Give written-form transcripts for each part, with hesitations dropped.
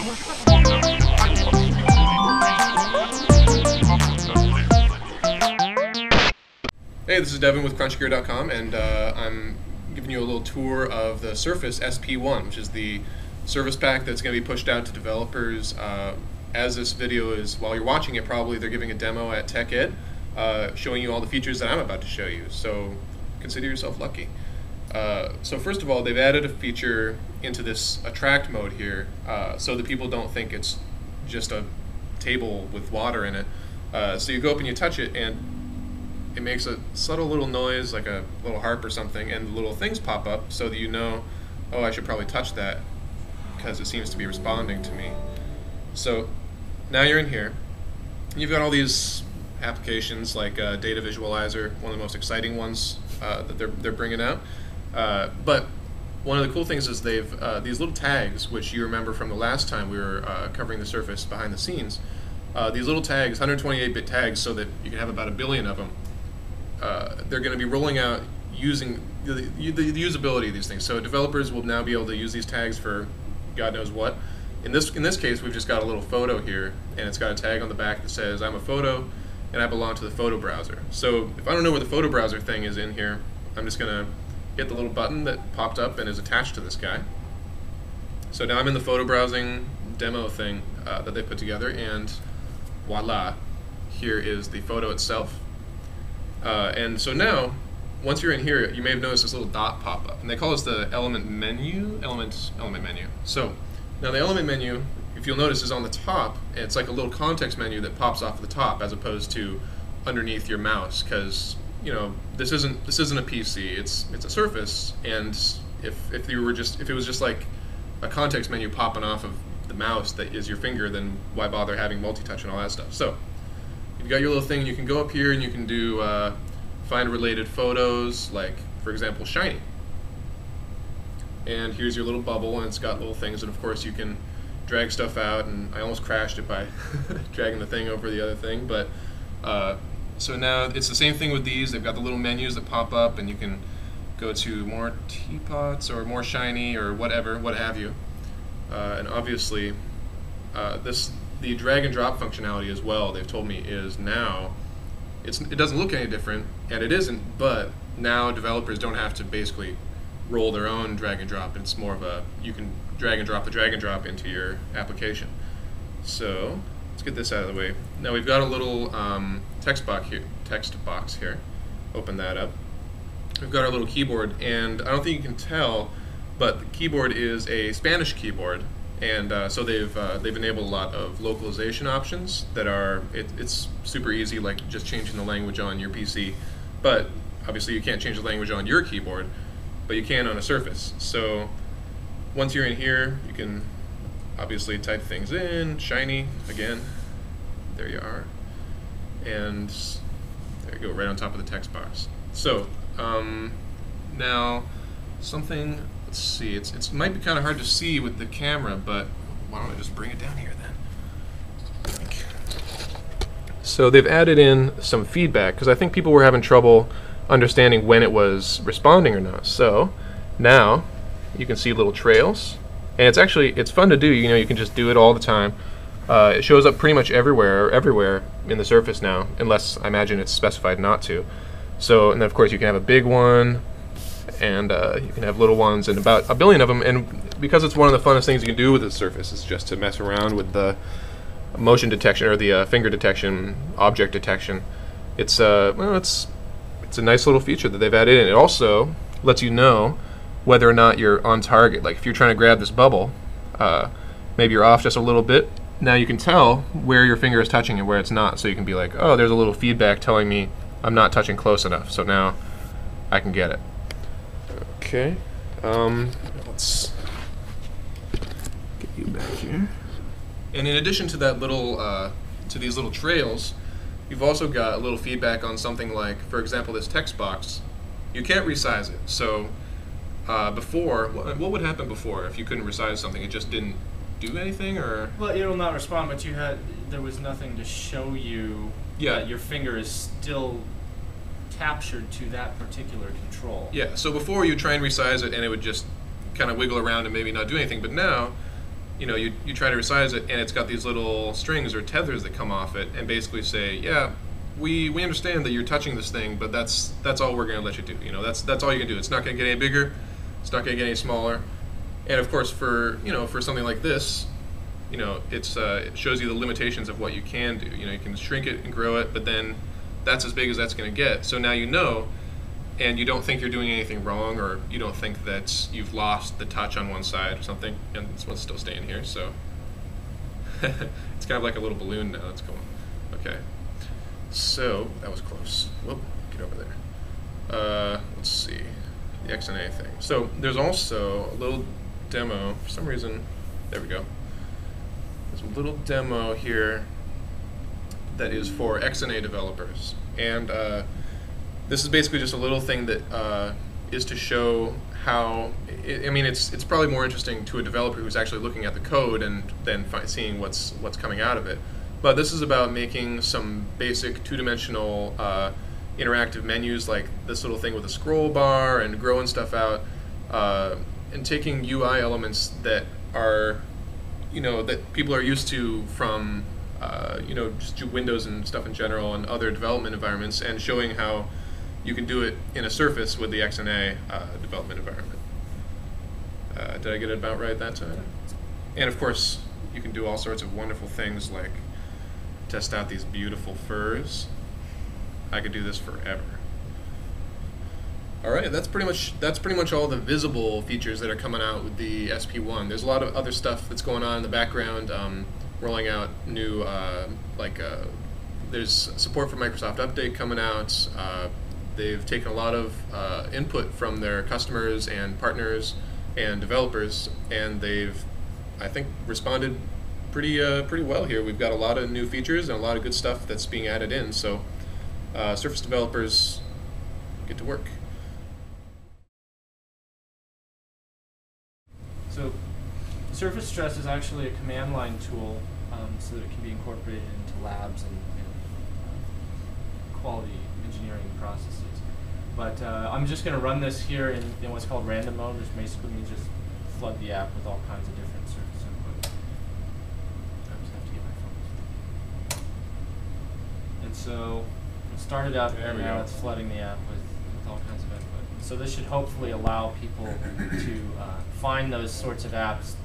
Hey, this is Devin with CrunchGear.com, and I'm giving you a little tour of the Surface SP1, which is the service pack that's going to be pushed out to developers. As this video is, while you're watching it, probably they're giving a demo at TechEd, showing you all the features that I'm about to show you, so consider yourself lucky. So first of all, they've added a feature into this attract mode here, so that people don't think it's just a table with water in it. So you go up and you touch it, and it makes a subtle little noise, like a little harp or something, and little things pop up so that you know, oh, I should probably touch that because it seems to be responding to me. So now you're in here. You've got all these applications like Data Visualizer, one of the most exciting ones that they're bringing out. But one of the cool things is they've these little tags, which you remember from the last time we were covering the Surface behind the scenes. These little tags, 128-bit tags, so that you can have about 1 billion of them. They're going to be rolling out using the usability of these things. So developers will now be able to use these tags for God knows what. In this case, we've just got a little photo here, and it's got a tag on the back that says, I'm a photo, and I belong to the photo browser. So if I don't know where the photo browser thing is in here, I'm just going to hit the little button that popped up and is attached to this guy. So now I'm in the photo browsing demo thing that they put together, and voila, here is the photo itself. And so now, once you're in here, you may have noticed this little dot pop up, and they call this the element menu. Element menu. So now the element menu, if you'll notice, is on the top, and it's like a little context menu that pops off the top as opposed to underneath your mouse, because you know this isn't a PC. It's a Surface, and if it was just like a context menu popping off of the mouse that is your finger, then why bother having multi-touch and all that stuff? So you've got your little thing. You can go up here and you can do find related photos, like for example shiny. And here's your little bubble, and it's got little things, and of course you can drag stuff out. And I almost crashed it by dragging the thing over the other thing, but so now it's the same thing with these. They've got the little menus that pop up, and you can go to more teapots or more shiny or whatever, what have you. And obviously the drag and drop functionality as well, they've told me, is now, it doesn't look any different, and it isn't, but now developers don't have to basically roll their own drag and drop. It's more of a, you can drag and drop the drag and drop into your application. So let's get this out of the way. Now we've got a little text box here. Open that up. We've got our little keyboard, and I don't think you can tell, but the keyboard is a Spanish keyboard, and so they've enabled a lot of localization options that are, it's super easy, like just changing the language on your PC. But obviously you can't change the language on your keyboard, but you can on a Surface. So once you're in here, you can obviously type things in, shiny, again, there you are, and there you go, right on top of the text box. So now something, let's see, it might be kind of hard to see with the camera, but why don't I just bring it down here then? So they've added in some feedback, because I think people were having trouble understanding when it was responding or not. So now you can see little trails, and it's fun to do. You know, you can just do it all the time. It shows up pretty much everywhere in the Surface now, unless I imagine it's specified not to. So, and then of course you can have a big one, and you can have little ones, and about 1 billion of them. And because it's one of the funnest things you can do with the Surface is just to mess around with the motion detection, or the finger detection, object detection. It's a nice little feature that they've added in. It also lets you know whether or not you're on target. Like if you're trying to grab this bubble, maybe you're off just a little bit. Now you can tell where your finger is touching and where it's not. So you can be like, oh, there's a little feedback telling me I'm not touching close enough. So now I can get it. Okay, let's get you back here. And in addition to that little, to these little trails, you've also got a little feedback on something like, for example, this text box. You can't resize it. So before, what would happen before if you couldn't resize something? It just didn't do anything, or? Well, it'll not respond, but there was nothing to show you that your finger is still captured to that particular control. Yeah, so before you try and resize it and it would just kind of wiggle around and maybe not do anything, but now you try to resize it, and it's got these little strings or tethers that come off it, and basically say, yeah, we understand that you're touching this thing, but that's all we're going to let you do. That's all you can do. It's not going to get any bigger. It's not going to get any smaller. And of course, for something like this, it shows you the limitations of what you can do. You can shrink it and grow it, but then that's as big as that's going to get. So now and you don't think you're doing anything wrong, or you don't think that you've lost the touch on one side or something, and this one's still staying here. So it's kind of like a little balloon now. That's going. Okay. So that was close. Whoop, get over there. Let's see, the XNA thing. So there's also a little demo. For some reason, there we go. There's a little demo here that is for XNA developers, and this is basically just a little thing that is to show how. It's probably more interesting to a developer who's actually looking at the code and then seeing what's coming out of it. But this is about making some basic two-dimensional interactive menus, like this little thing with a scroll bar and growing stuff out, and taking UI elements that are, that people are used to from, just Windows and stuff in general and other development environments, and showing how you can do it in a Surface with the XNA development environment. Did I get it about right that time? And of course, you can do all sorts of wonderful things like test out these beautiful furs. I could do this forever. All right, that's pretty much all the visible features that are coming out with the SP1. There's a lot of other stuff that's going on in the background, rolling out new, there's support for Microsoft Update coming out. They've taken a lot of input from their customers and partners and developers, and they've, I think, responded pretty well here. We've got a lot of new features and a lot of good stuff that's being added in. So Surface developers, get to work. So Surface Stress is actually a command line tool, so that it can be incorporated into labs and quality engineering processes. But I'm just going to run this here in what's called random mode, which basically means just flood the app with all kinds of different Surface input. I just have to get my focus. And so it started out there, and now it's flooding the app with all kinds of input. So this should hopefully allow people to find those sorts of apps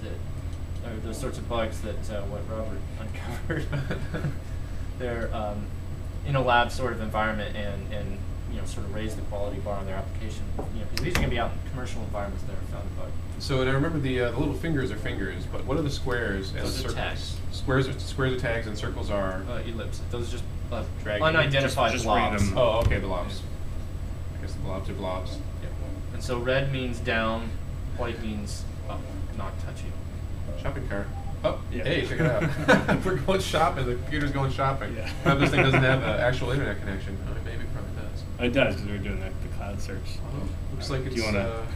or those sorts of bugs that what Robert uncovered. They're in a lab sort of environment, and sort of raise the quality bar on their application. Because these are going to be out in commercial environments that are found a bug. So, and I remember the little fingers are fingers, but what are the squares and those circles? Are tags. Squares are tags, and circles are ellipses. Those are just unidentified blobs. Oh, okay, blobs. I guess the blobs are blobs. Yep. And so red means down, white means up, not touching. Shopping cart. Oh, yeah. Hey, check it out. We're going shopping. The computer's going shopping. Yeah. This thing doesn't have an actual internet connection. I mean, maybe it probably does. It does, because we're doing the cloud search. Oh, looks like it's. Do you want to?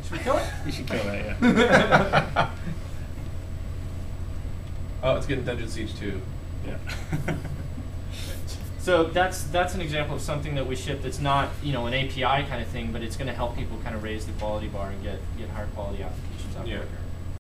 Should we kill it? You should kill that, yeah. Oh, it's getting Dungeon Siege 2. Yeah. So that's an example of something that we ship that's not an API kind of thing, but it's going to help people kind of raise the quality bar and get higher quality applications out quicker.